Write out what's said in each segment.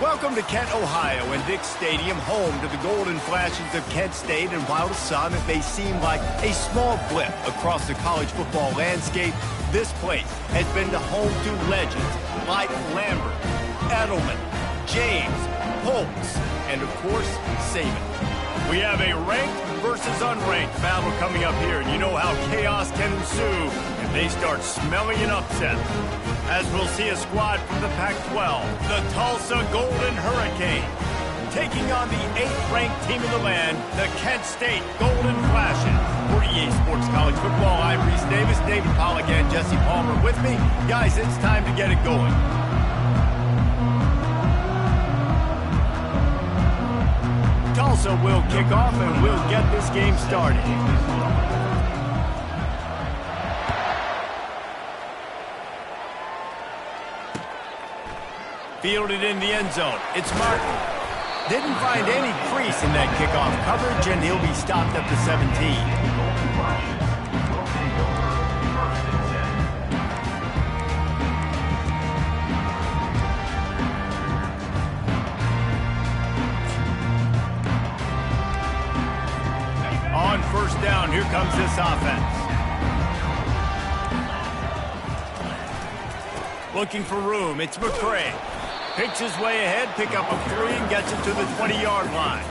Welcome to Kent, Ohio, and Dick's Stadium, home to the golden flashes of Kent State. And while to some it may seem like a small blip across the college football landscape, this place has been the home to legends like Lambert, Edelman, James, Holtz, and of course, Saban. We have a ranked versus unranked battle coming up here, and you know how chaos can ensue if they start smelling an upset. As we'll see a squad from the Pac-12, the Tulsa Golden Hurricane, taking on the 8th-ranked team in the land, the Kent State Golden Flashes. For EA Sports College Football, I'm Reese Davis, David Pollack, and Jesse Palmer with me. Guys, it's time to get it going. Tulsa will kick off, and we'll get this game started. Fielded in the end zone. It's Martin. Didn't find any crease in that kickoff coverage, and he'll be stopped up to 17. On first down, here comes this offense. Looking for room, it's McCray. Picks his way ahead, pick up a 3, and gets it to the 20-yard line.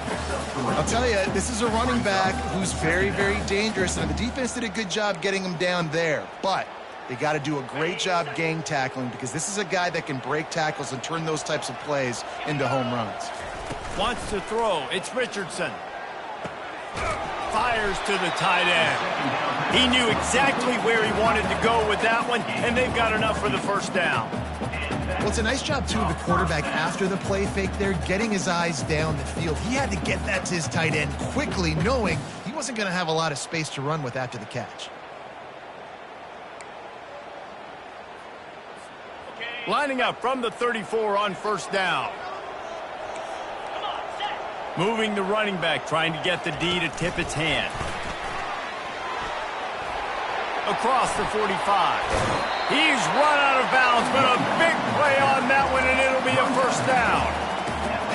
I'll tell you, this is a running back who's very, very dangerous, and the defense did a good job getting him down there. But they got to do a great job gang tackling, because this is a guy that can break tackles and turn those types of plays into home runs. Wants to throw, it's Richardson. Fires to the tight end. He knew exactly where he wanted to go with that one, and they've got enough for the first down. Well, it's a nice job, too, of the quarterback after the play fake there, getting his eyes down the field. He had to get that to his tight end quickly, knowing he wasn't going to have a lot of space to run with after the catch. Lining up from the 34 on first down. Moving the running back, trying to get the D to tip its hand. Across the 45. He's run out of bounds, but a big play on that one, and it'll be a first down.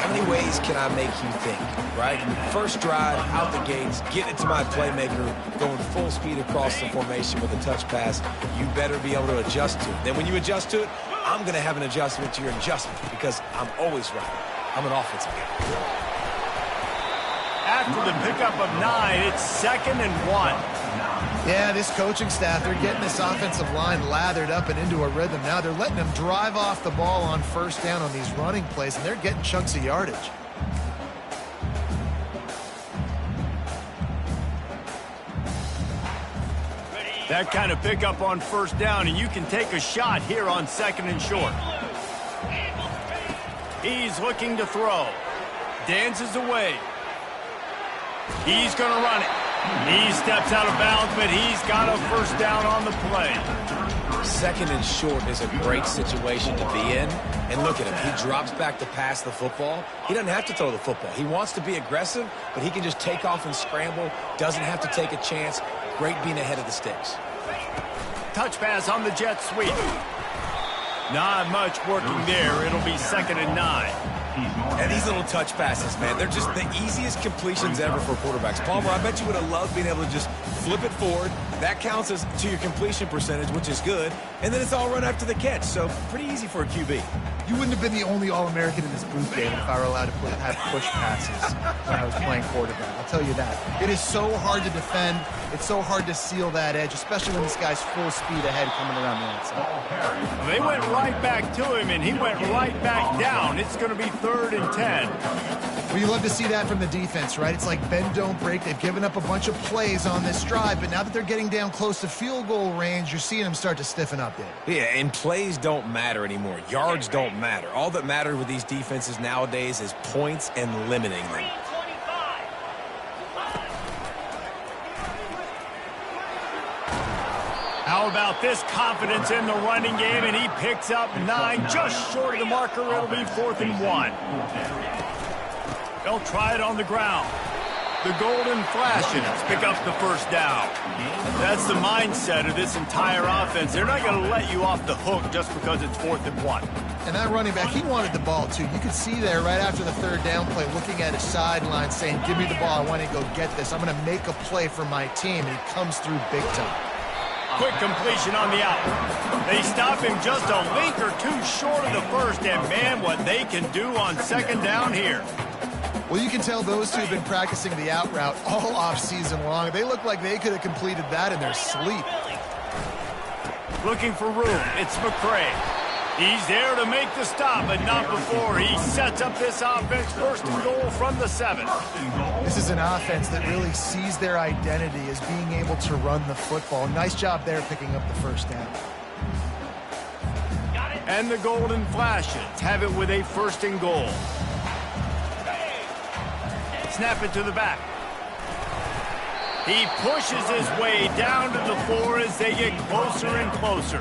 How many ways can I make you think, right? First drive, out the gates, getting it to my playmaker, going full speed across the formation with a touch pass. You better be able to adjust to it. Then when you adjust to it, I'm going to have an adjustment to your adjustment because I'm always right. I'm an offensive guy. After the pickup of 9, it's 2nd and 1. Yeah, this coaching staff, they're getting this offensive line lathered up and into a rhythm. Now they're letting them drive off the ball on first down on these running plays, and they're getting chunks of yardage. That kind of pickup on first down, and you can take a shot here on 2nd and short. He's looking to throw. Dances away. He's going to run it. He steps out of bounds, but he's got a first down on the play. 2nd and short is a great situation to be in. And look at him. He drops back to pass the football. He doesn't have to throw the football. He wants to be aggressive, but he can just take off and scramble. Doesn't have to take a chance. Great being ahead of the sticks. Touch pass on the jet sweep. Not much working there. It'll be 2nd and 9. And these little touch passes, man, they're just the easiest completions ever for quarterbacks. Palmer, I bet you would have loved being able to just flip it forward. That counts as to your completion percentage, which is good. And then it's all run after the catch, so pretty easy for a QB. You wouldn't have been the only All-American in this booth, David, if I were allowed to have push passes when I was playing quarterback. I'll tell you that. It is so hard to defend. It's so hard to seal that edge, especially when this guy's full speed ahead coming around the outside. They went right back to him, and he went right back down. It's going to be 3rd and 10. Well, you love to see that from the defense, right? It's like bend, don't break. They've given up a bunch of plays on this drive, but now that they're getting down close to field goal range, you're seeing them start to stiffen up, David. Yeah, and plays don't matter anymore. Yards don't matter. All that matters with these defenses nowadays is points and limiting them. How about this confidence in the running game, and he picks up 9, just short of the marker. It'll be 4th and 1. They'll try it on the ground. The Golden Flashes pick up the first down. That's the mindset of this entire offense. They're not going to let you off the hook just because it's 4th and 1. And that running back, he wanted the ball, too. You could see there right after the third down play, looking at his sideline, saying, give me the ball. I want to go get this. I'm going to make a play for my team. And he comes through big time. Quick completion on the out. They stop him just a link or two short of the first. And, man, what they can do on second down here. Well, you can tell those two have been practicing the out route all off-season long. They look like they could have completed that in their sleep. Looking for room. It's McCray. He's there to make the stop, but not before he sets up this offense. 1st and goal from the 7. This is an offense that really sees their identity as being able to run the football. Nice job there picking up the first down. And the Golden Flashes have it with a 1st and goal. Snap it to the back. He pushes his way down to the 4 as they get closer and closer.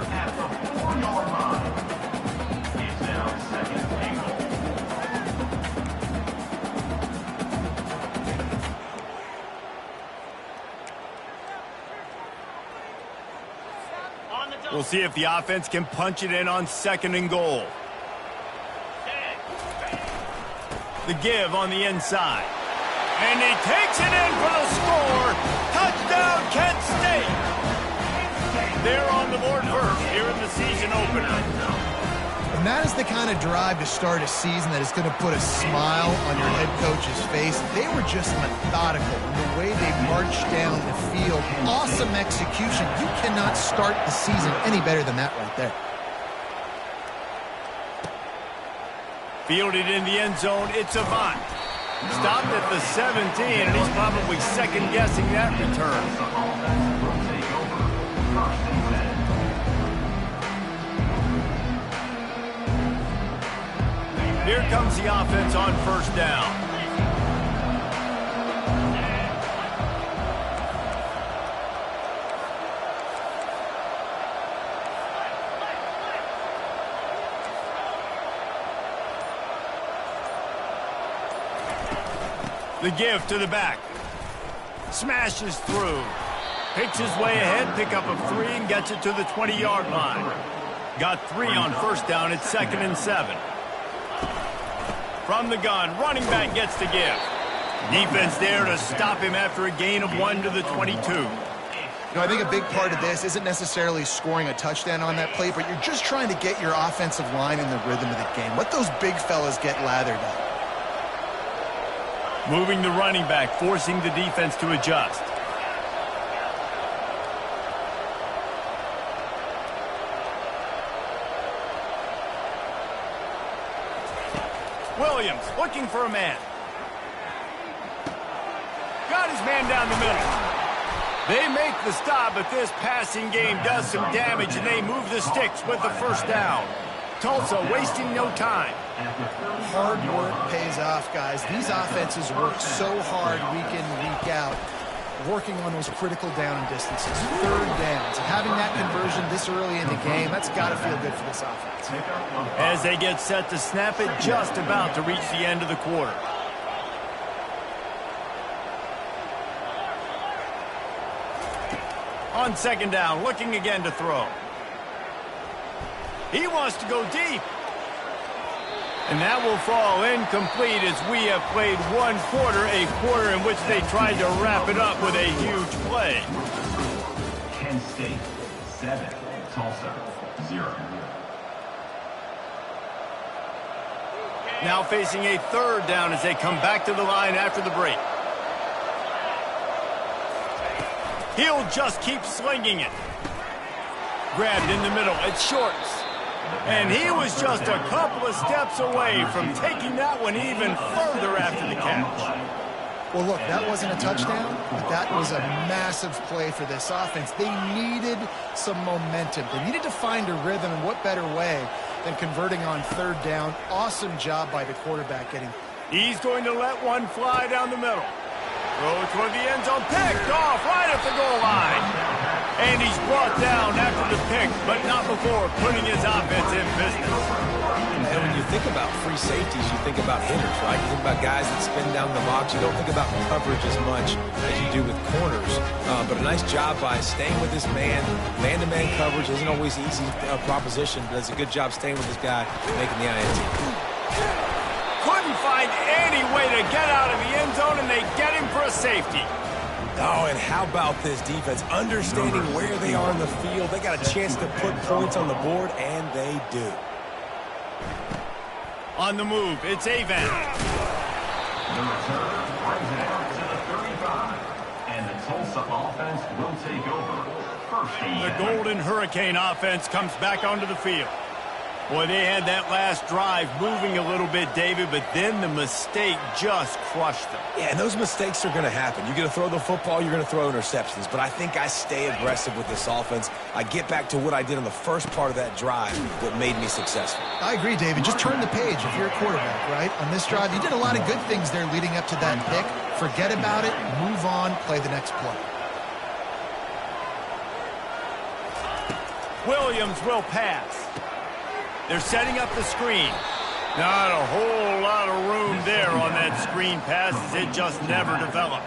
We'll see if the offense can punch it in on 2nd and goal. The give on the inside. And he takes it in for the score. Touchdown, Kent State. They're on the board first here in the season opener. And that is the kind of drive to start a season that is going to put a smile on your head coach's face. They were just methodical in the way they marched down the field. Awesome execution. You cannot start the season any better than that right there. Fielded in the end zone, it's Avant. Stopped at the 17, and he's probably second-guessing that return. Here comes the offense on 1st down. The give to the back. Smashes through. Picks his way ahead, pick up a 3, and gets it to the 20-yard line. Got 3 on 1st down. It's 2nd and 7. From the gun, running back gets the give. Defense there to stop him after a gain of 1 to the 22. I think a big part of this isn't necessarily scoring a touchdown on that play, but you're just trying to get your offensive line in the rhythm of the game. Let those big fellas get lathered up. Moving the running back, forcing the defense to adjust. Williams looking for a man. Got his man down the middle. They make the stop, but this passing game does some damage, and they move the sticks with the 1st down. Tulsa wasting no time. Hard work pays off, guys. These offenses work so hard week in, week out, working on those critical down and distances, 3rd downs. And having that conversion this early in the game, that's got to feel good for this offense. As they get set to snap it, just about to reach the end of the quarter. On 2nd down, looking again to throw. He wants to go deep. And that will fall incomplete as we have played 1 quarter, a quarter in which they tried to wrap it up with a huge play. Kent State 7, Tulsa 0. Now facing a 3rd down as they come back to the line after the break. He'll just keep slinging it. Grabbed in the middle. It's Shorts. And he was just a couple of steps away from taking that one even further after the catch. Well, look, that wasn't a touchdown, but that was a massive play for this offense. They needed some momentum. They needed to find a rhythm, and what better way than converting on 3rd down. Awesome job by the quarterback getting. He's going to let one fly down the middle. Throw toward the end zone, picked off right at the goal line. And he's brought down after the pick, but not before putting his offense in business. And when you think about free safeties, you think about hitters, right? You think about guys that spin down the box. You don't think about coverage as much as you do with corners. But a nice job by staying with this man. Man-to-man coverage isn't always easy proposition, but it's a good job staying with this guy, making the INT. Couldn't find any way to get out of the end zone, and they get him for a safety. Oh, and how about this defense? Understanding where they are in the field. They got a chance to put points on the board, and they do. On the move, it's Avan. The return brings it out to the 35. And the Tulsa offense will take over. First and The 10. Golden Hurricane offense comes back onto the field. Boy, they had that last drive moving a little bit, David, but then the mistake just crushed them. Yeah, and those mistakes are going to happen. You're going to throw the football, you're going to throw interceptions. But I think I stay aggressive with this offense. I get back to what I did on the first part of that drive that made me successful. I agree, David. Just turn the page if you're a quarterback, right? On this drive, you did a lot of good things there leading up to that pick. Forget about it, move on, play the next play. Williams will pass. They're setting up the screen. Not a whole lot of room there on that screen pass, as it just never developed.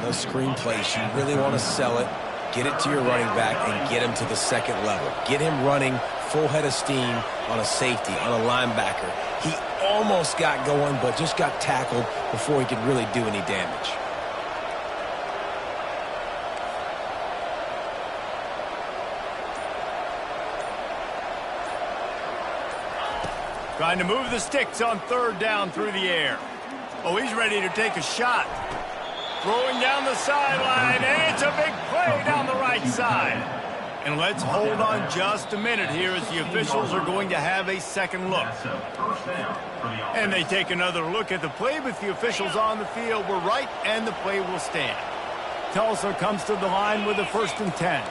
Those screen plays, you really want to sell it, get it to your running back, and get him to the second level. Get him running full head of steam on a safety, on a linebacker. He almost got going, but just got tackled before he could really do any damage. Trying to move the sticks on third down through the air. Oh, he's ready to take a shot. Throwing down the sideline, and it's a big play down the right side. And let's hold on just a minute here as the officials are going to have a second look. And they take another look at the play, but the officials on the field were right, and the play will stand. Tulsa comes to the line with a 1st and 10.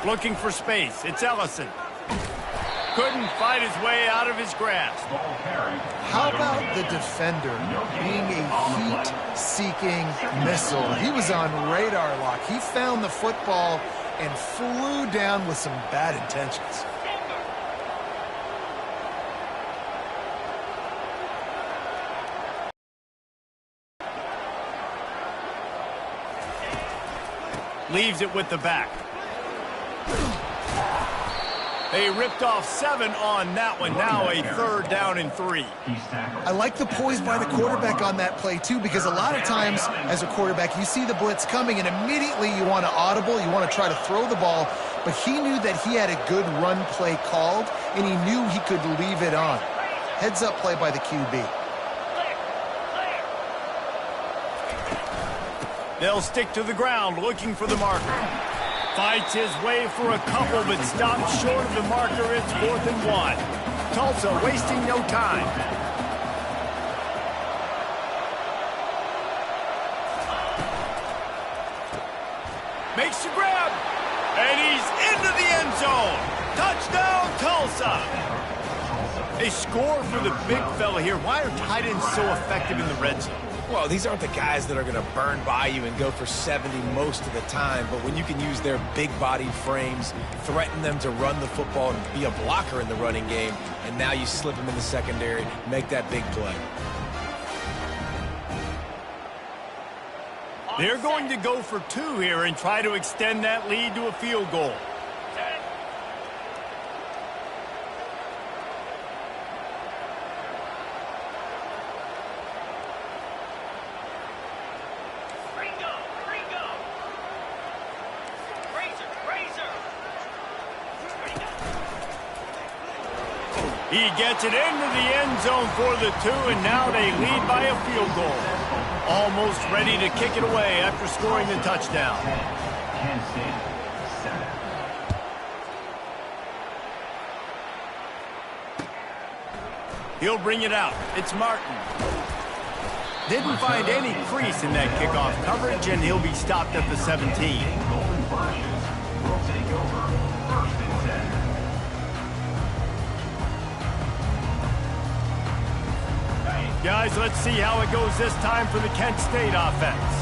Looking for space. It's Ellison. Couldn't fight his way out of his grasp. How about the defender being a heat-seeking missile? He was on radar lock. He found the football and flew down with some bad intentions. Leaves it with the back. They ripped off 7 on that one. Now a 3rd down and 3. I like the poise by the quarterback on that play, too, because a lot of times as a quarterback, you see the blitz coming, and immediately you want to audible, you want to try to throw the ball, but he knew that he had a good run play called, and he knew he could leave it on. Heads-up play by the QB. They'll stick to the ground looking for the marker. Fights his way for a couple, but stops short of the marker. It's 4th and 1. Tulsa wasting no time. Makes the grab, and he's into the end zone. Touchdown, Tulsa. A score for the big fella here. Why are tight ends so effective in the red zone? Well, these aren't the guys that are going to burn by you and go for 70 most of the time, but when you can use their big-bodied frames, threaten them to run the football and be a blocker in the running game, and now you slip them in the secondary, make that big play. They're going to go for 2 here and try to extend that lead to a field goal. He gets it into the end zone for the 2, and now they lead by a field goal. Almost ready to kick it away after scoring the touchdown. Kent State, 7. He'll bring it out. It's Martin. Didn't find any crease in that kickoff coverage, and he'll be stopped at the 17. Golden Flashes will take over 1st and 10. Guys, let's see how it goes this time for the Kent State offense.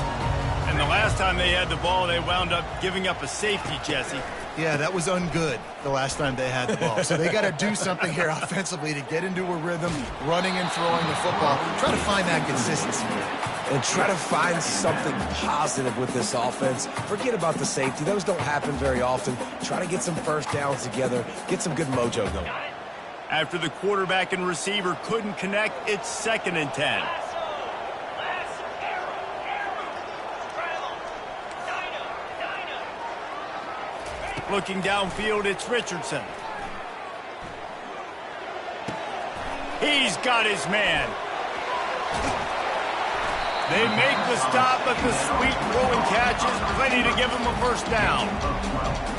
And the last time they had the ball, they wound up giving up a safety, Jesse. Yeah, that was ungood the last time they had the ball. So they got to do something here offensively to get into a rhythm, running and throwing the football. Try to find that consistency here. And try to find something positive with this offense. Forget about the safety. Those don't happen very often. Try to get some first downs together. Get some good mojo going. After the quarterback and receiver couldn't connect, it's 2nd and 10. Looking downfield, it's Richardson. He's got his man. They make the stop, but the sweet throwing catch is plenty to give him a first down.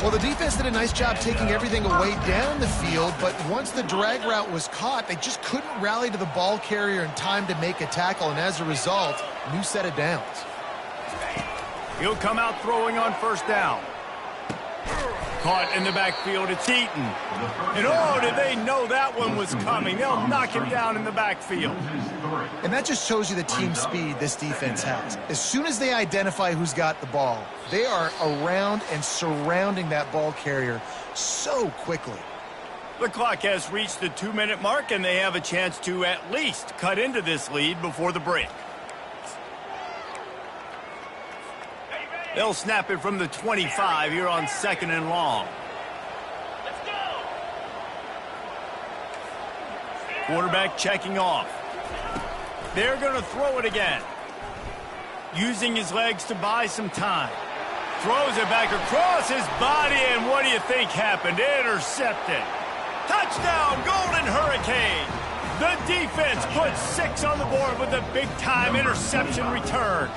Well, the defense did a nice job taking everything away down the field, but once the drag route was caught, they just couldn't rally to the ball carrier in time to make a tackle, and as a result, new set of downs. He'll come out throwing on first down. Caught in the backfield, it's Eaton. And oh, did they know that one was coming? They'll knock him down in the backfield. And that just shows you the team speed this defense has. As soon as they identify who's got the ball, they are around and surrounding that ball carrier so quickly. The clock has reached the 2-minute mark, and they have a chance to at least cut into this lead before the break. They'll snap it from the 25 here on 2nd and long. Let's go. Quarterback checking off. They're going to throw it again. Using his legs to buy some time. Throws it back across his body, and what do you think happened? Intercepted. Touchdown, Golden Hurricane. The defense puts 6 on the board with a big-time interception return.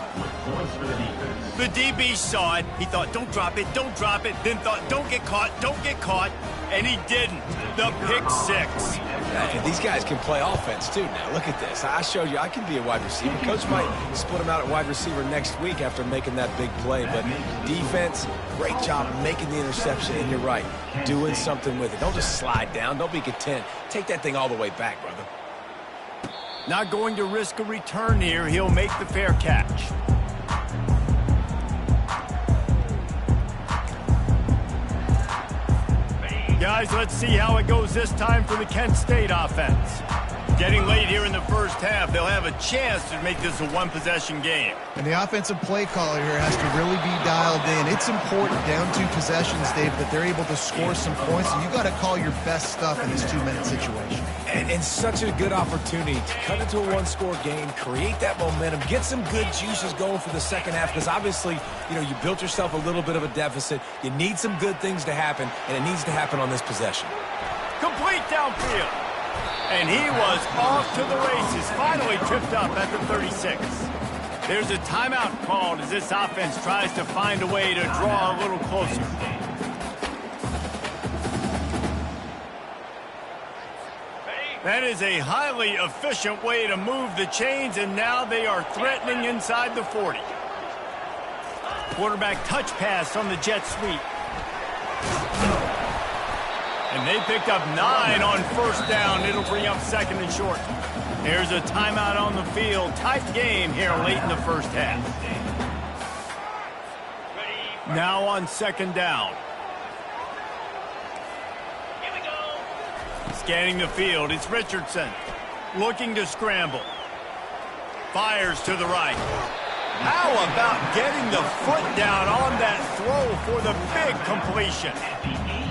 The DB saw it. He thought, don't drop it, then thought, don't get caught, and he didn't. The pick 6. And these guys can play offense, too, now. Look at this. I showed you I can be a wide receiver. Coach might split him out at wide receiver next week after making that big play. But defense, great job making the interception, and you're right, doing something with it. Don't just slide down. Don't be content. Take that thing all the way back, brother. Not going to risk a return here. He'll make the fair catch. Guys, let's see how it goes this time for the Kent State offense. Getting late here in the first half, they'll have a chance to make this a one-possession game. And the offensive play caller here has to really be dialed in. It's important down 2 possessions, Dave, that they're able to score some points. And you got to call your best stuff in this 2-minute situation. And such a good opportunity to cut into a 1-score game, create that momentum, get some good juices going for the second half, because obviously, you know, you built yourself a little bit of a deficit. You need some good things to happen, and it needs to happen on this possession. Complete downfield. And he was off to the races, finally tripped up at the 36. There's a timeout called as this offense tries to find a way to draw a little closer. That is a highly efficient way to move the chains, and now they are threatening inside the 40. Quarterback touch pass on the jet sweep. And they picked up 9 on first down. It'll bring up 2nd and short. There's a timeout on the field. Tight game here late in the first half. Now on 2nd down. Here we go. Scanning the field, it's Richardson. Looking to scramble. Fires to the right. How about getting the foot down on that throw for the big completion?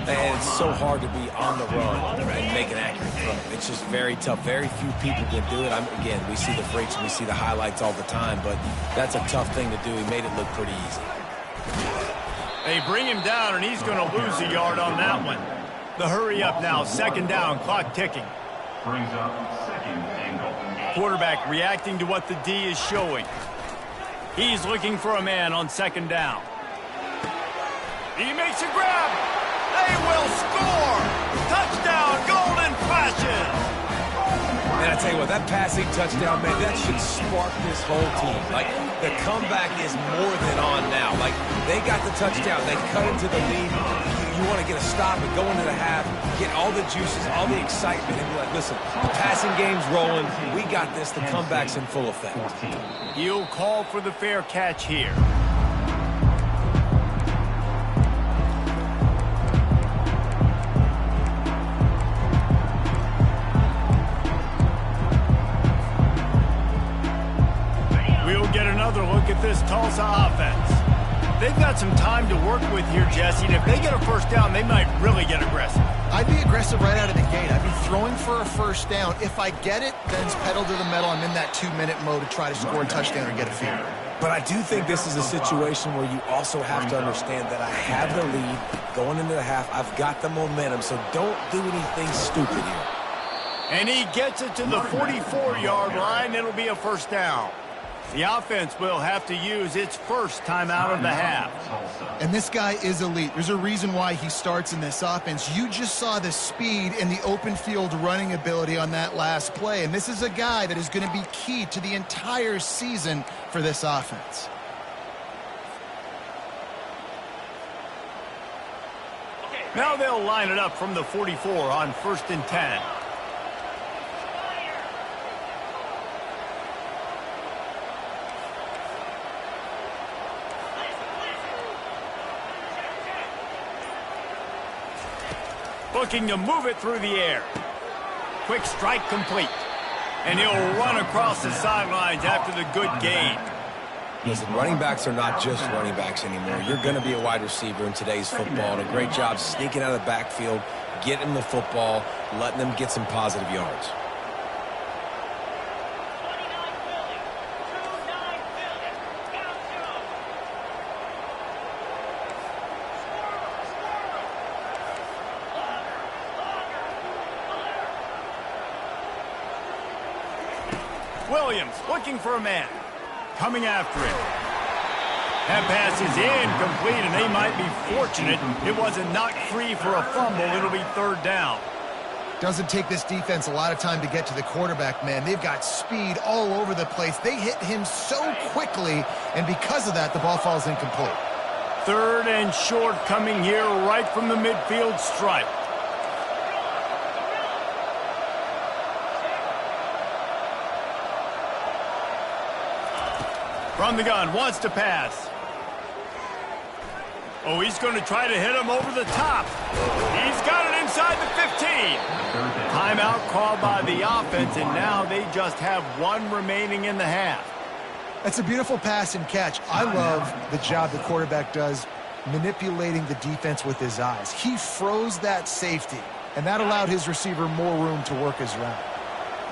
And it's so hard to be on the run and make an accurate throw. It's just very tough. Very few people can do it. Again, we see the freaks and we see the highlights all the time, but that's a tough thing to do. He made it look pretty easy. They bring him down, and he's going to lose a yard on that one. The hurry up now, 2nd down, clock ticking. Brings up 2nd and goal. Quarterback reacting to what the D is showing. He's looking for a man on 2nd down. He makes a grab. They will score. Touchdown, Golden Flashes. And I tell you what, that passing touchdown, man, that should spark this whole team. Like, the comeback is more than on now. Like, they got the touchdown. They cut into the lead. You want to get a stop and go into the half, get all the juices, all the excitement, and be like, listen, the passing game's rolling. We got this. The comeback's in full effect. He'll call for the fair catch here. they've got some time to work with here, Jesse, and if they get a first down, they might really get aggressive. I'd be aggressive right out of the gate. I'd be throwing for a first down. If I get it, then it's pedal to the metal. I'm in that 2-minute mode to try to score a touchdown or get a field. But I do think this is a situation where you also have to understand that I have the lead going into the half. I've got the momentum, so don't do anything stupid here. And he gets it to the 44-yard line. It'll be a first down. The offense will have to use its first timeout of the half. And this guy is elite. There's a reason why he starts in this offense. You just saw the speed and the open field running ability on that last play. And this is a guy that is going to be key to the entire season for this offense. Now they'll line it up from the 44 on 1st and 10. Looking to move it through the air. Quick strike complete. And he'll run across the sidelines after the good gain. Listen, running backs are not just running backs anymore. You're going to be a wide receiver in today's football. And a great job sneaking out of the backfield, getting the football, letting them get some positive yards. Williams looking for a man. Coming after it. That pass is incomplete, and they might be fortunate it wasn't knocked free for a fumble. It'll be 3rd down. Doesn't take this defense a lot of time to get to the quarterback, man. They've got speed all over the place. They hit him so quickly, and because of that, the ball falls incomplete. 3rd and short coming here right from the midfield stripe. From the gun, wants to pass. Oh, he's going to try to hit him over the top. He's got it inside the 15. Timeout called by the offense, and now they just have one remaining in the half. That's a beautiful pass and catch. I love the job the quarterback does manipulating the defense with his eyes. He froze that safety, and that allowed his receiver more room to work his route.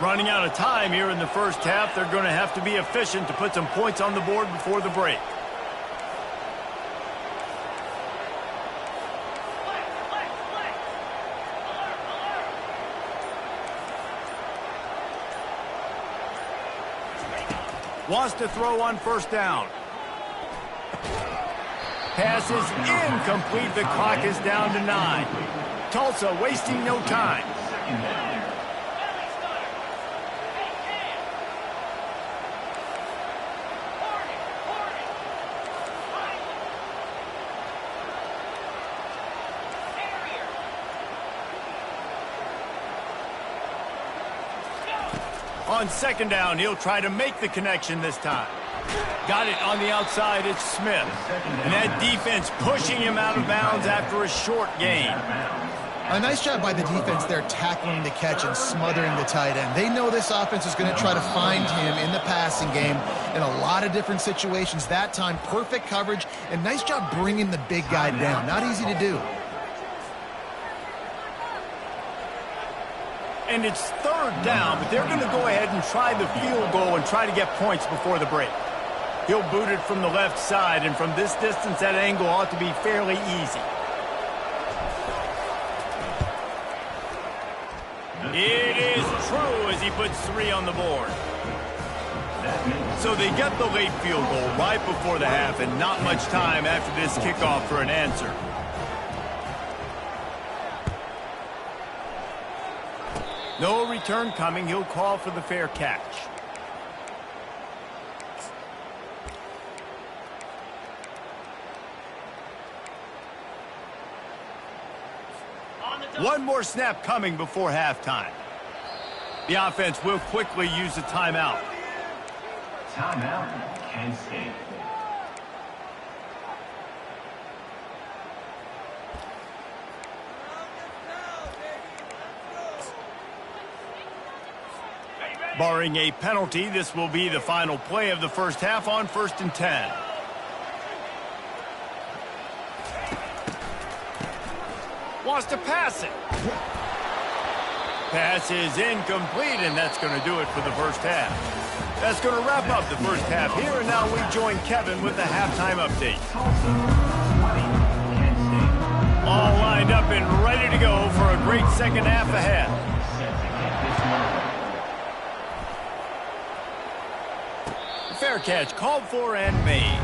Running out of time here in the first half. They're going to have to be efficient to put some points on the board before the break. Wants to throw on 1st down. Pass is incomplete. The clock is down to 9. Tulsa wasting no time. On 2nd down, he'll try to make the connection this time. Got it on the outside, it's Smith. And that defense pushing him out of bounds after a short gain. A nice job by the defense there tackling the catch and smothering the tight end. They know this offense is going to try to find him in the passing game in a lot of different situations. That time, perfect coverage, and nice job bringing the big guy down. Not easy to do. And it's 3rd down, but they're going to go ahead and try the field goal and try to get points before the break. He'll boot it from the left side, and from this distance, that angle ought to be fairly easy. It is true as he puts 3 on the board. So they get the late field goal right before the half, and not much time after this kickoff for an answer. No return coming. He'll call for the fair catch. One more snap coming before halftime. The offense will quickly use a timeout. Timeout, Kent State. Barring a penalty, this will be the final play of the first half on 1st and 10. wants to pass it. Pass is incomplete, and that's going to do it for the first half. That's going to wrap up the first half here, and now we join Kevin with the halftime update. All lined up and ready to go for a great second half ahead. Fair catch called for and made.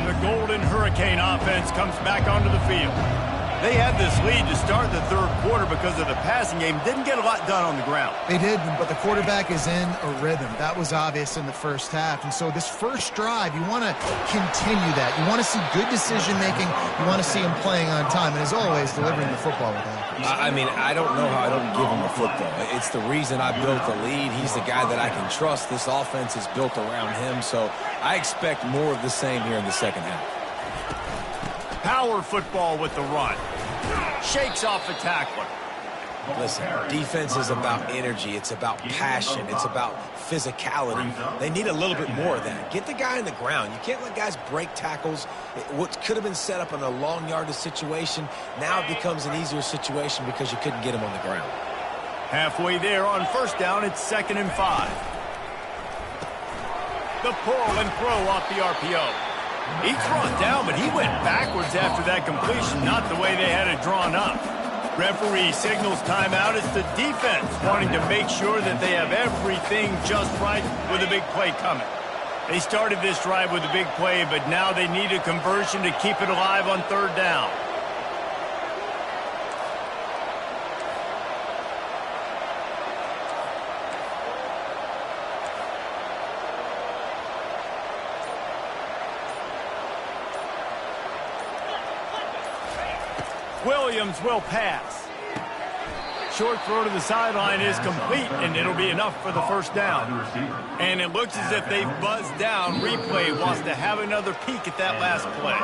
The Golden Hurricane offense comes back onto the field. They had this lead to start the third quarter because of the passing game. Didn't get a lot done on the ground. They did, but the quarterback is in a rhythm. That was obvious in the first half. And so this first drive, you want to continue that. You want to see good decision-making. You want to see him playing on time. And as always, delivering the football with accuracy. I mean, I don't know how I don't give him the football. It's the reason I built the lead. He's the guy that I can trust. This offense is built around him. So I expect more of the same here in the second half. Power football with the run. Shakes off the tackler. Listen, defense is about energy. It's about passion. It's about physicality. They need a little bit more of that. Get the guy in the ground. You can't let guys break tackles. What could have been set up in a long yardage situation, now it becomes an easier situation because you couldn't get him on the ground. Halfway there on first down, it's 2nd and 5. The pull and throw off the RPO. He threw it down, but he went backwards after that completion, not the way they had it drawn up. Referee signals timeout. It's the defense wanting to make sure that they have everything just right with a big play coming. They started this drive with a big play, but now they need a conversion to keep it alive on third down. Williams will pass. Short throw to the sideline is complete, and it'll be enough for the first down. And it looks as if they've buzzed down. Replay wants to have another peek at that last play.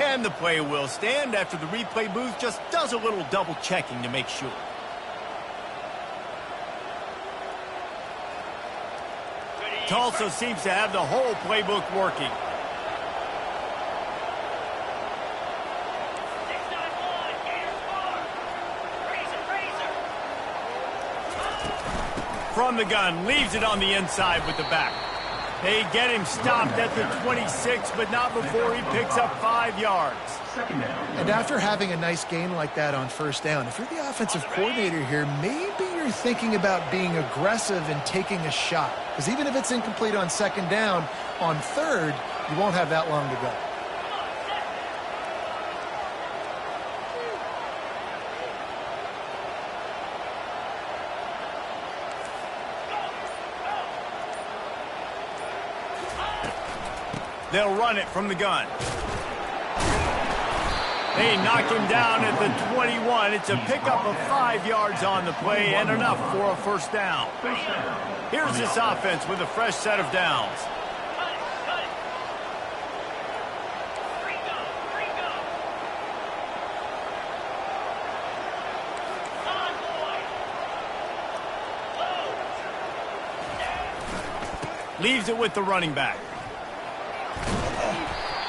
And the play will stand after the replay booth just does a little double checking to make sure. Tulsa seems to have the whole playbook working. From the gun, leaves it on the inside with the back. They get him stopped at the 26, but not before he picks up 5 yards. And after having a nice game like that on first down, if you're the offensive coordinator here, maybe you're thinking about being aggressive and taking a shot. Because even if it's incomplete on second down, on third, you won't have that long to go. They'll run it from the gun. They knock him down at the 21. It's a pickup of 5 yards on the play and enough for a first down. Here's this offense with a fresh set of downs. Leaves it with the running back.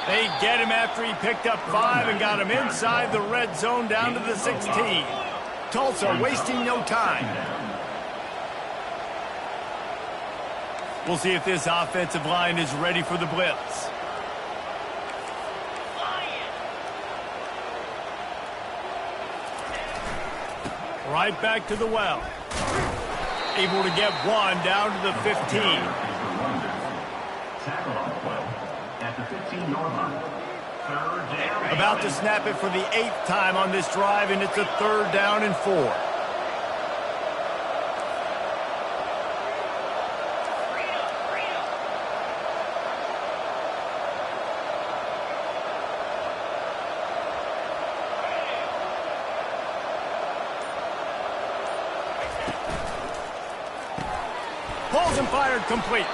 They get him after he picked up 5 and got him inside the red zone down to the 16. Tulsa wasting no time. We'll see if this offensive line is ready for the blitz. Right back to the well. Able to get one down to the 15. About to snap it for the 8th time on this drive, and it's a 3rd down and 4. Pulls and fired complete.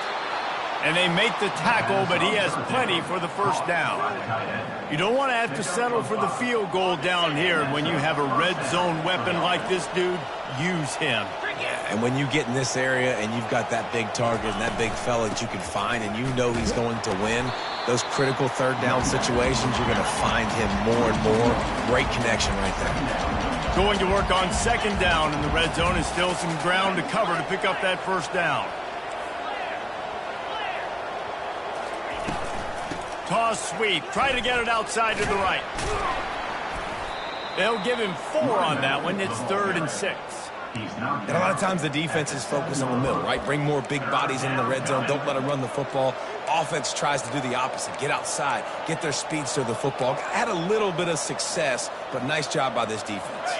And they make the tackle, but he has plenty for the first down. You don't want to have to settle for the field goal down here. When you have a red zone weapon like this dude, use him. And when you get in this area and you've got that big target and that big fella that you can find and you know he's going to win, those critical third down situations, you're going to find him more and more. Great connection right there. Going to work on second down in the red zone, is still some ground to cover to pick up that first down. Toss sweep. Try to get it outside to the right. They'll give him 4 on that one. It's 3rd and 6. And a lot of times the defense is focused on the middle, right? Bring more big bodies in the red zone. Don't let them run the football. Offense tries to do the opposite. Get outside. Get their speeds to the football. Had a little bit of success, but nice job by this defense.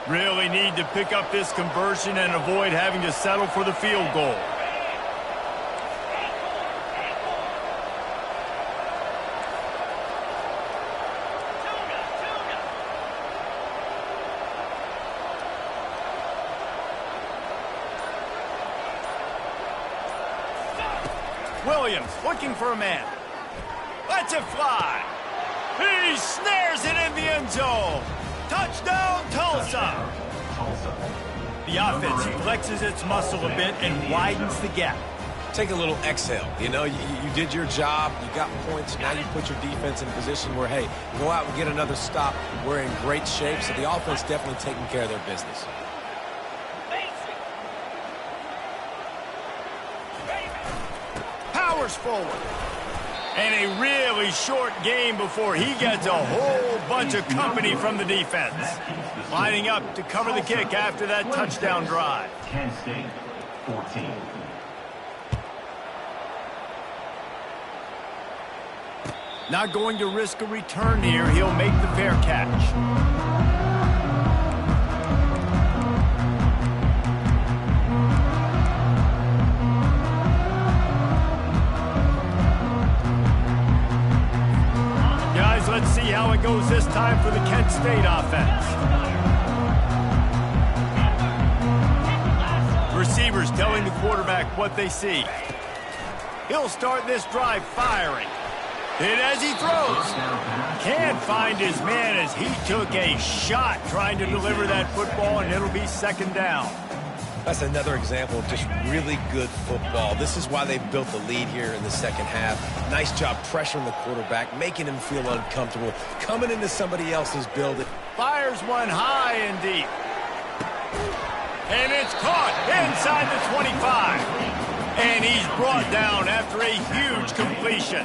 Really need to pick up this conversion and avoid having to settle for the field goal. Williams looking for a man. Lets it fly. He snares it in the end zone. Touchdown, Tulsa. The offense flexes its muscle a bit and widens the gap. Take a little exhale. You know, you did your job. You got points. Now you put your defense in a position where, hey, go out and get another stop. We're in great shape, so the offense definitely taking care of their business. Forward. And a really short game before he gets a whole bunch of company from the defense. Lining up to cover the kick after that touchdown drive. Kent State, 14. Not going to risk a return here. He'll make the fair catch. Let's see how it goes this time for the Kent State offense. Receivers telling the quarterback what they see. He'll start this drive firing. Hit as he throws. Can't find his man as he took a shot trying to deliver that football, and it'll be 2nd down. That's another example of just really good football. This is why they built the lead here in the second half. Nice job pressuring the quarterback, making him feel uncomfortable, coming into somebody else's building. Fires one high and deep. And it's caught inside the 25. And he's brought down after a huge completion.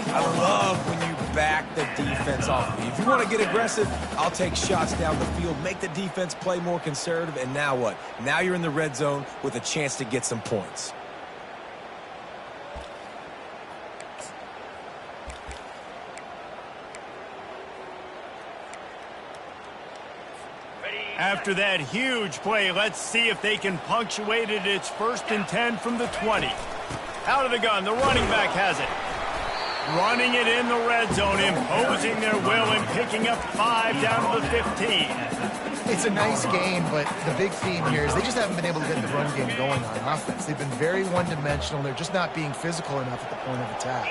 I love when you back the defense off. If you want to get aggressive, I'll take shots down the field, make the defense play more conservative, and now what? Now you're in the red zone with a chance to get some points. After that huge play, let's see if they can punctuate it. It's 1st and 10 from the 20. Out of the gun, the running back has it. Running it in the red zone, imposing their will and picking up 5 down to the 15. It's a nice game, but the big theme here is they just haven't been able to get the run game going on offense. They've been very one-dimensional. They're just not being physical enough at the point of attack.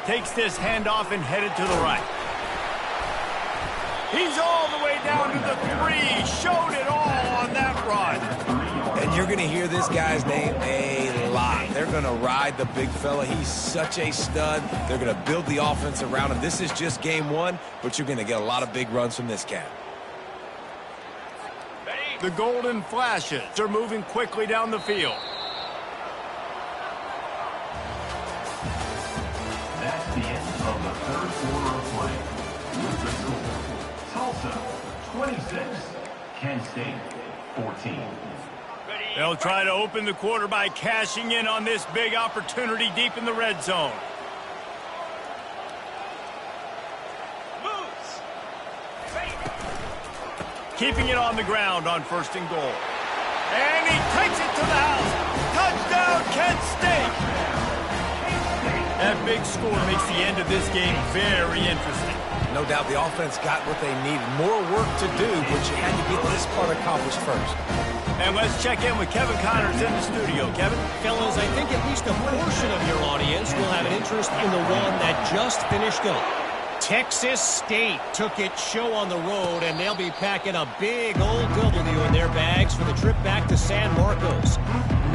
Takes this handoff and headed to the right. He's all the way down to the 3. Showed it all on that run. And you're going to hear this guy's name a lot. They're going to ride the big fella. He's such a stud. They're going to build the offense around him. This is just game 1, but you're going to get a lot of big runs from this cat. The Golden Flashes are moving quickly down the field. That's the end of the 3rd quarter of play. With the score, Tulsa, 26. Kent State, 14. They'll try to open the quarter by cashing in on this big opportunity deep in the red zone. Moves. Keeping it on the ground on 1st and goal. And he takes it to the house. Touchdown, Kent State. That big score makes the end of this game very interesting. No doubt the offense got what they needed. More work to do, but you had to get this part accomplished first. And let's check in with Kevin Connors in the studio. Kevin? Fellas, I think at least a portion of your audience will have an interest in the one that just finished up. Texas State took its show on the road, and they'll be packing a big old W in their bags for the trip back to San Marcos.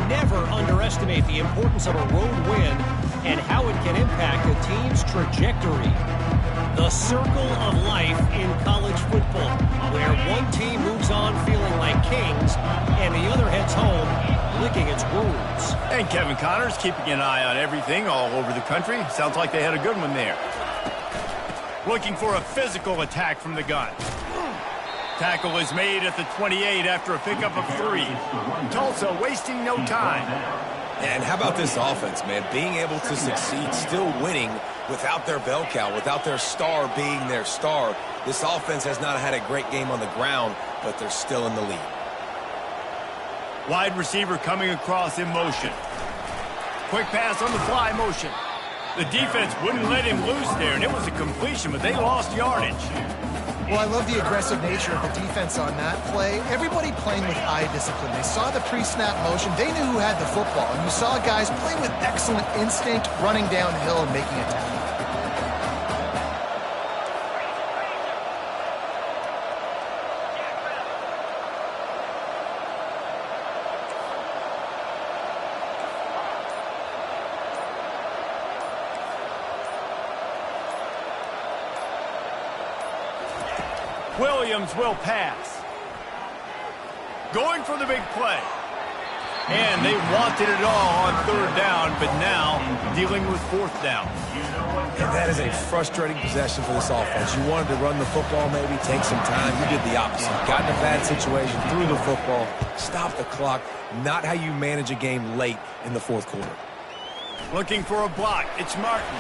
Never underestimate the importance of a road win and how it can impact a team's trajectory. The circle of life in college football, where one team moves on feeling like kings and the other heads home licking its wounds. And Kevin Connors keeping an eye on everything all over the country. Sounds like they had a good one there. Looking for a physical attack from the gun. Tackle is made at the 28 after a pickup of 3. Tulsa wasting no time. And how about this offense, man? Being able to succeed, still winning without their bell cow, without their star being their star. This offense has not had a great game on the ground, but they're still in the lead. Wide receiver coming across in motion. Quick pass on the fly motion. The defense wouldn't let him loose there, and it was a completion, but they lost yardage. Well, I love the aggressive nature of the defense on that play. Everybody playing with eye discipline. They saw the pre-snap motion. They knew who had the football. And you saw guys playing with excellent instinct, running downhill and making a tackle. Williams will pass. Going for the big play. And they wanted it all on 3rd down, but now dealing with 4th down. And that is a frustrating possession for this offense. You wanted to run the football, maybe take some time. You did the opposite. Got in a bad situation, threw the football, stopped the clock. Not how you manage a game late in the 4th quarter. Looking for a block. It's Martin.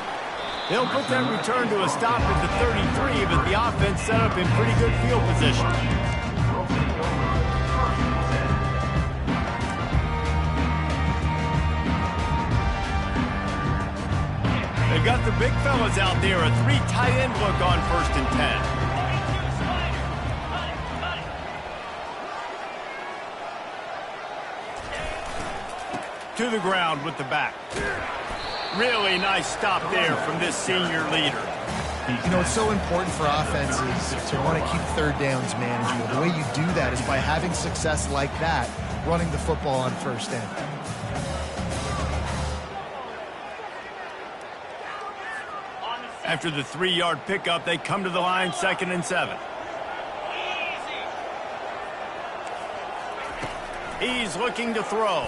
They'll put that return to a stop at the 33, but the offense set up in pretty good field position. They've got the big fellas out there, a 3 tight end look on 1st and 10. To the ground with the back. Really nice stop there from this senior leader. You know, it's so important for offenses to want to keep 3rd downs manageable. The way you do that is by having success like that, running the football on 1st down. After the 3-yard pickup, they come to the line 2nd and 7. He's looking to throw.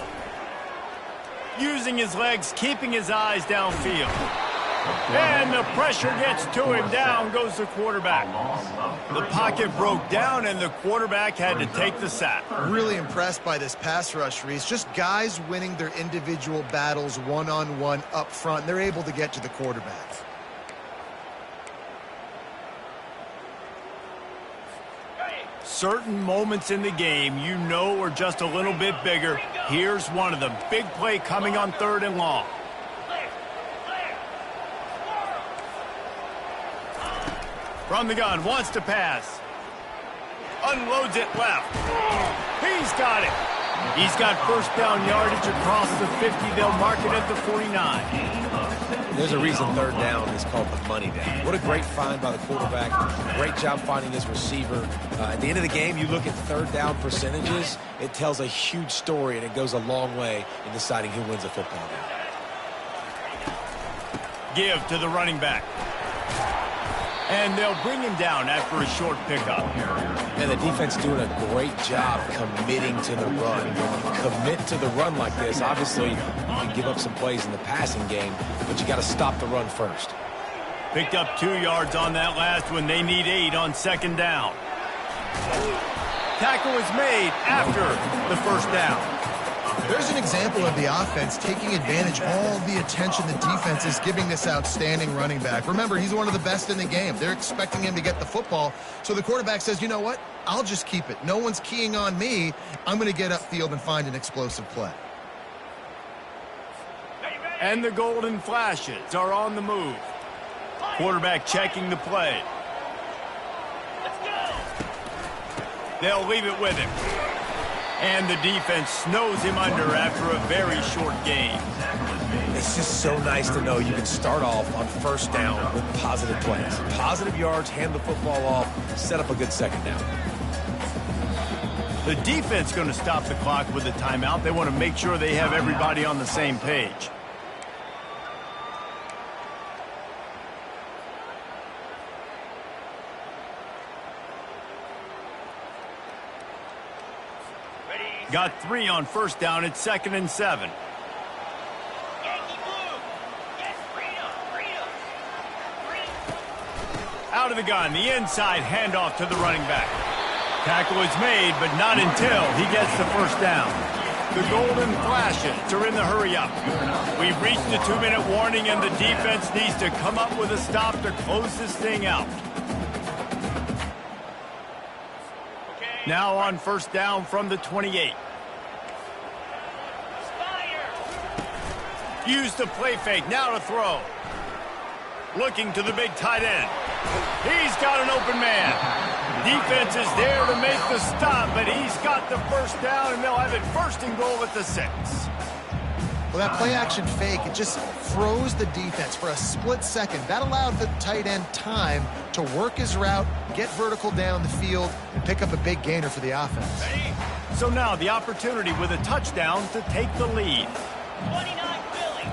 Using his legs, keeping his eyes downfield. And the pressure gets to him. Down goes the quarterback. The pocket broke down, and the quarterback had to take the sack. Really impressed by this pass rush, Reese. Just guys winning their individual battles one-on-one up front. They're able to get to the quarterback. Certain moments in the game you know are just a little bit bigger. Here's one of them. Big play coming on 3rd and long. From the gun, wants to pass. Unloads it left. He's got it. He's got 1st down yardage across the 50. They'll mark it at the 49. There's a reason 3rd down is called the money down. What a great find by the quarterback. Great job finding his receiver. At the end of the game, you look at 3rd down percentages. It tells a huge story, and it goes a long way in deciding who wins a football game. Give to the running back. And they'll bring him down after a short pickup. And the defense doing a great job committing to the run. When you commit to the run like this, obviously you can give up some plays in the passing game, but you got to stop the run first. Picked up 2 yards on that last one. They need 8 on 2nd down. Tackle is made after the 1st down. There's an example of the offense taking advantage of all the attention the defense is giving this outstanding running back. Remember, he's one of the best in the game. They're expecting him to get the football. So the quarterback says, you know what? I'll just keep it. No one's keying on me. I'm going to get upfield and find an explosive play. And the Golden Flashes are on the move. Quarterback checking the play. They'll leave it with him. And the defense snows him under after a very short game. It's just so nice to know you can start off on first down with positive plays. Positive yards, hand the football off, set up a good second down. The defense going to stop the clock with a timeout. They want to make sure they have everybody on the same page. Got 3 on first down. It's 2nd and 7. Out of the gun, the inside handoff to the running back. Tackle is made, but not until he gets the first down. The Golden Flashes are in the hurry up. We've reached the 2-minute warning, and the defense needs to come up with a stop to close this thing out. Now on first down from the 28. Use the play fake, now to throw. Looking to the big tight end. He's got an open man. Defense is there to make the stop, but he's got the first down, and they'll have it 1st and goal at the 6. Well, that play-action fake, it just froze the defense for a split second. That allowed the tight end time to work his route, get vertical down the field, and pick up a big gainer for the offense. So now the opportunity with a touchdown to take the lead. 29 Philly.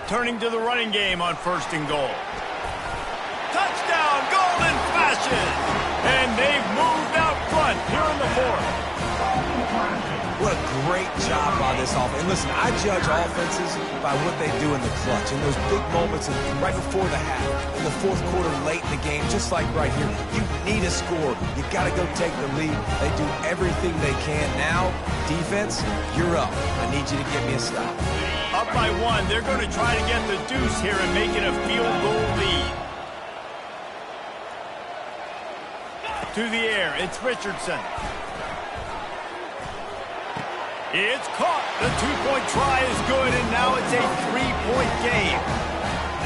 Turning to the running game on 1st and goal. Touchdown, Golden Flashes! And they've moved out front here in the 4th. What a great job by this offense. And listen, I judge offenses by what they do in the clutch. In those big moments right before the half, in the 4th quarter, late in the game, just like right here, you need a score. You got to go take the lead. They do everything they can. Now, defense, you're up. I need you to get me a stop. Up by 1, they're going to try to get the deuce here and make it a field goal lead. To the air, it's Richardson. It's caught. The 2-point try is good, and now it's a 3-point game.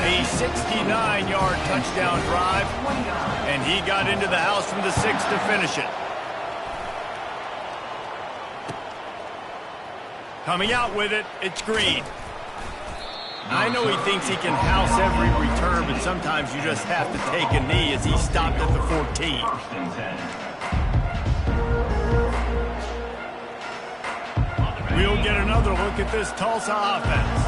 A 69-yard touchdown drive, and he got into the house from the 6 to finish it. Coming out with it, it's Green. I know he thinks he can house every return, but sometimes you just have to take a knee as he stopped at the 14. We'll get another look at this Tulsa offense.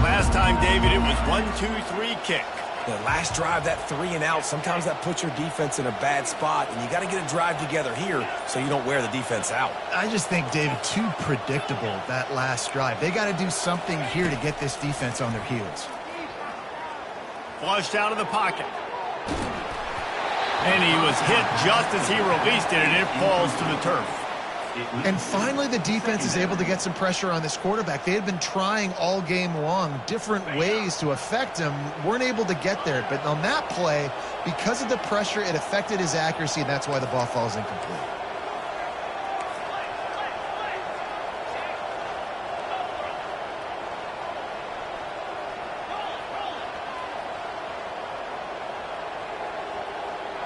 Last time, David, it was 1-2-3 kick. The last drive, that 3 and out, sometimes that puts your defense in a bad spot, and you got to get a drive together here so you don't wear the defense out. I just think, David, too predictable, that last drive. They got to do something here to get this defense on their heels. Flushed out of the pocket. And he was hit just as he released it, and it falls to the turf. And finally, the defense is able to get some pressure on this quarterback. They had been trying all game long different ways to affect him, weren't able to get there. But on that play, because of the pressure, it affected his accuracy, and that's why the ball falls incomplete.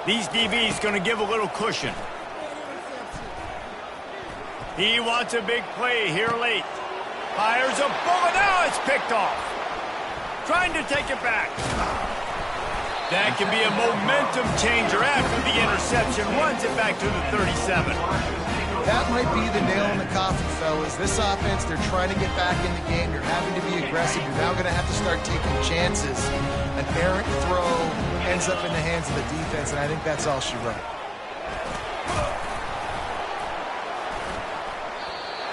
These DBs going to give a little cushion. He wants a big play here late. Fires a bullet. Now it's picked off. Trying to take it back. That can be a momentum changer after the interception. Runs it back to the 37. That might be the nail in the coffin, fellas. This offense, they're trying to get back in the game. You're having to be aggressive. You're now going to have to start taking chances. An errant throw ends up in the hands of the defense, and I think that's all she wrote.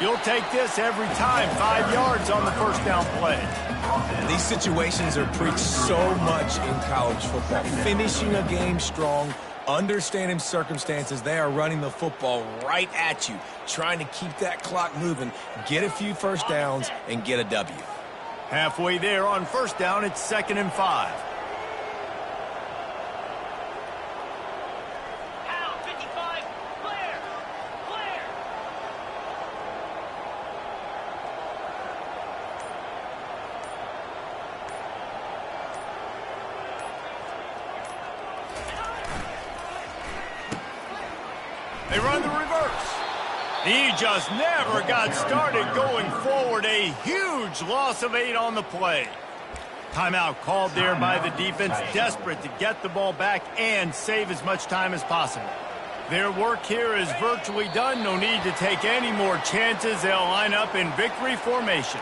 You'll take this every time. 5 yards on the first down play. And these situations are preached so much in college football. Finishing a game strong, understanding circumstances. They are running the football right at you, trying to keep that clock moving, get a few first downs, and get a W. Halfway there on first down, it's 2nd and 5. They run the reverse. He just never got started going forward. A huge loss of 8 on the play. Timeout called there by the defense, desperate to get the ball back and save as much time as possible. Their work here is virtually done. No need to take any more chances. They'll line up in victory formation.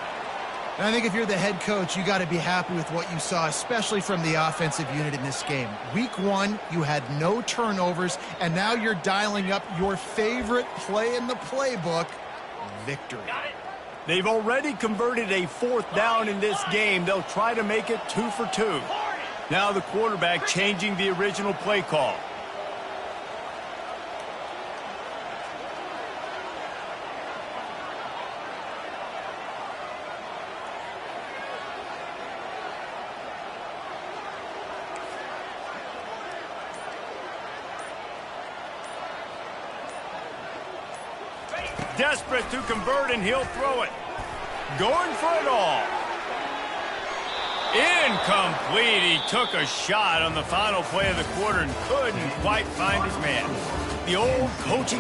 And I think if you're the head coach, you got to be happy with what you saw, especially from the offensive unit in this game. Week 1, you had no turnovers, and now you're dialing up your favorite play in the playbook, victory. They've already converted a 4th down in this game. They'll try to make it 2 for 2. Now the quarterback changing the original play call. Desperate to convert, and he'll throw it. Going for it all. Incomplete. He took a shot on the final play of the quarter and couldn't quite find his man. The old coaching